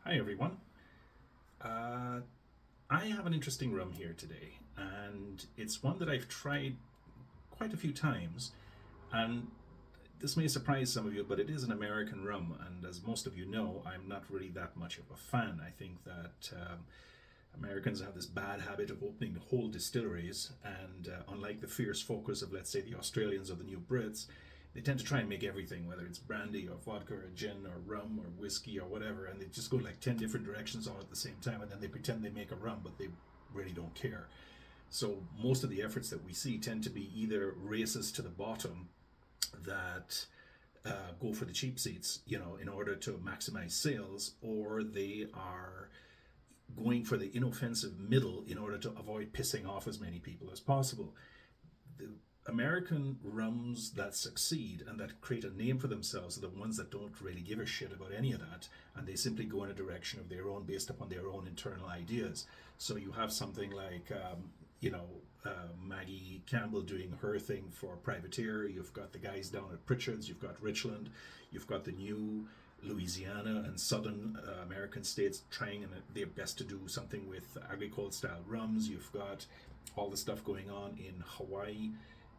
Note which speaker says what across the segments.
Speaker 1: Hi everyone. Uh, I have an interesting rum here today, and it's one that I've tried quite a few times. And this may surprise some of you, but it is an American rum, and as most of you know, I'm not really that much of a fan. I think that Americans have this bad habit of opening whole distilleries, and unlike the fierce focus of, let's say, the Australians or the New Brits, they tend to try and make everything, whether it's brandy or vodka or gin or rum or whiskey or whatever, and they just go like 10 different directions all at the same time, and then they pretend they make a rum, but they really don't care. So most of the efforts that we see tend to be either races to the bottom that go for the cheap seats, in order to maximize sales, or they are going for the inoffensive middle in order to avoid pissing off as many people as possible. The American rums that succeed and that create a name for themselves are the ones that don't really give a shit about any of that, and they simply go in a direction of their own based upon their own internal ideas. So you have something like, you know, Maggie Campbell doing her thing for Privateer. You've got the guys down at Pritchard's. You've got Richland. You've got the new Louisiana and southern American states trying their best to do something with agricole style rums. You've got all the stuff going on in Hawaii.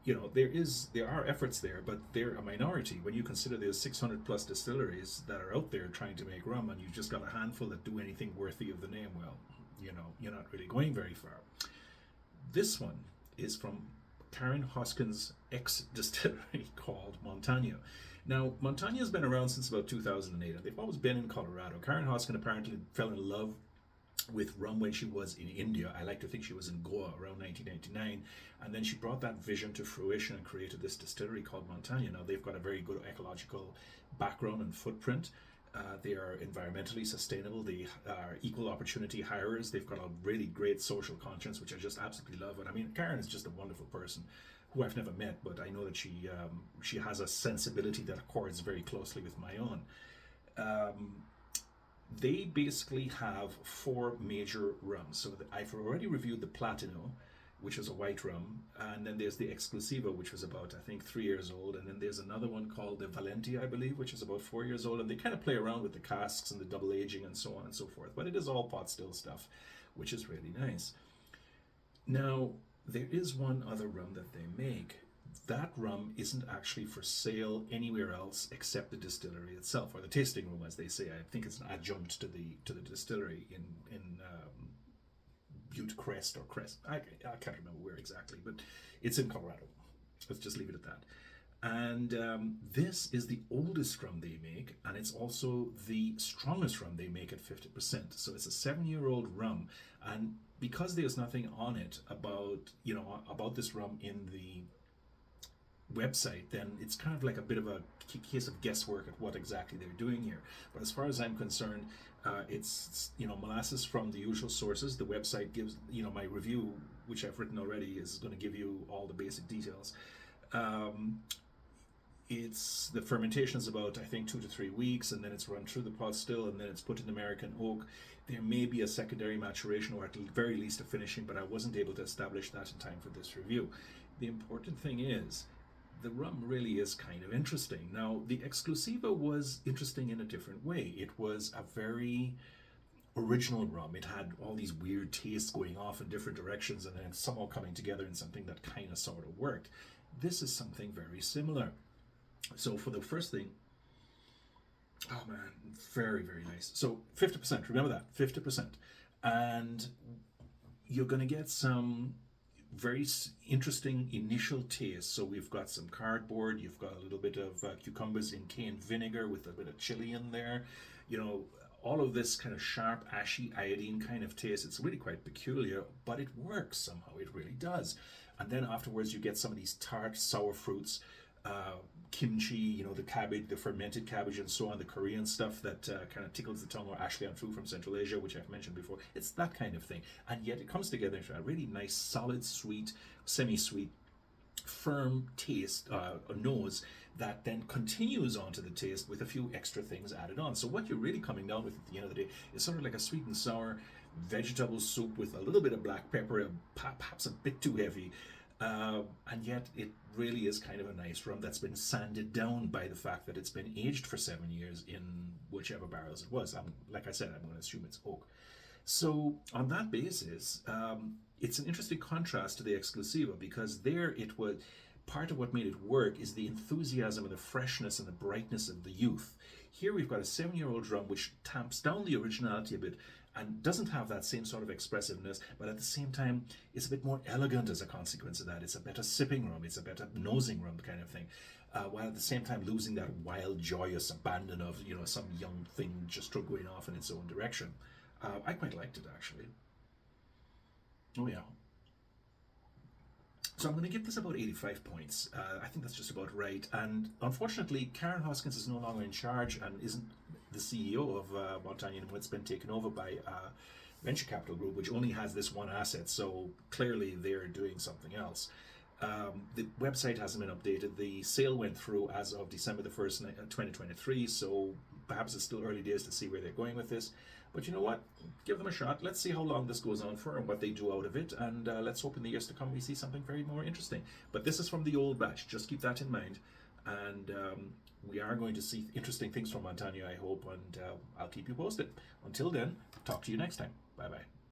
Speaker 1: There are efforts there, but they're a minority when you consider there's 600 plus distilleries that are out there trying to make rum, and you've just got a handful that do anything worthy of the name. Well, you're not really going very far. This one is from Karen Hoskins' ex distillery called Montanya. Now, Montanya has been around since about 2008, and they've always been in Colorado. Karen Hoskin apparently fell in love with rum when she was in India. I like to think she was in Goa around 1999, and then she brought that vision to fruition and created this distillery called Montanya. Now they've got a very good ecological background and footprint. They are environmentally sustainable. They are equal opportunity hirers. They've got a really great social conscience, which I just absolutely love. And I mean, Karen is just a wonderful person who I've never met, but I know that she has a sensibility that accords very closely with my own. Um, they basically have four major rums. So I've already reviewed the Platino, which is a white rum, and then there's the Exclusiva, which was about, I think, 3 years old, and then there's another one called the Valenti, I believe, which is about 4 years old, and they kind of play around with the casks and the double aging and so on and so forth, but it is all pot still stuff, which is really nice. Now, there is one other rum that they make. That rum isn't actually for sale anywhere else except the distillery itself, or the tasting room, as they say. I think it's an adjunct to the distillery in Butte Crest or Crest. I can't remember where exactly, but it's in Colorado. Let's just leave it at that. And this is the oldest rum they make, and it's also the strongest rum they make at 50%. So it's a 7-year-old rum, and because there's nothing on it about this rum in the website, then it's kind of like a bit of a case of guesswork at what exactly they're doing here. But as far as I'm concerned, it's molasses from the usual sources. The website gives my review, which I've written already, is going to give you all the basic details. Um, it's the fermentation is about, I think, 2 to 3 weeks, and then it's run through the pot still, and then it's put in American oak. There may be a secondary maturation, or at the very least a finishing, but I wasn't able to establish that in time for this review. The important thing is the rum really is kind of interesting. Now, the Exclusiva was interesting in a different way. It was a very original rum. It had all these weird tastes going off in different directions and then somehow coming together in something that kind of sort of worked. This is something very similar. So, for the first thing, oh man, very, very nice. So, 50%, remember that 50%. And you're going to get some very interesting initial taste. So we've got some cardboard, you've got a little bit of cucumbers in canned vinegar with a bit of chili in there. All of this kind of sharp, ashy iodine kind of taste. It's really quite peculiar, but it works somehow. It really does. And then afterwards, you get some of these tart, sour fruits, kimchi, the cabbage, the fermented cabbage, and so on, the Korean stuff that kind of tickles the tongue, or ashlian fu from Central Asia, which I've mentioned before. It's that kind of thing. And yet it comes together into a really nice, solid, sweet, semi sweet, firm taste, a nose that then continues on to the taste with a few extra things added on. So what you're really coming down with at the end of the day is sort of like a sweet and sour vegetable soup with a little bit of black pepper, perhaps a bit too heavy, And yet it really is kind of a nice rum that's been sanded down by the fact that it's been aged for 7 years in whichever barrels it was. Like I said, I'm going to assume it's oak. So on that basis, it's an interesting contrast to the Exclusiva because there it was part of what made it work is the enthusiasm and the freshness and the brightness of the youth. Here we've got a 7-year-old rum which tamps down the originality a bit and doesn't have that same sort of expressiveness, but at the same time, it's a bit more elegant as a consequence of that. It's a better sipping rum, it's a better nosing rum kind of thing, while at the same time losing that wild, joyous abandon of some young thing just going off in its own direction. I quite liked it actually. Oh yeah. So I'm going to give this about 85 points. I think that's just about right. And unfortunately, Karen Hoskins is no longer in charge and isn't the CEO of Montanya anymore. It's been taken over by venture capital group, which only has this one asset. So clearly, they're doing something else. The website hasn't been updated. The sale went through as of December the 1st, 2023. So perhaps it's still early days to see where they're going with this. But you know what? Give them a shot. Let's see how long this goes on for and what they do out of it. And let's hope in the years to come we see something very more interesting. But this is from the old batch. Just keep that in mind. And we are going to see interesting things from Montanya, I hope. And I'll keep you posted. Until then, talk to you next time. Bye bye.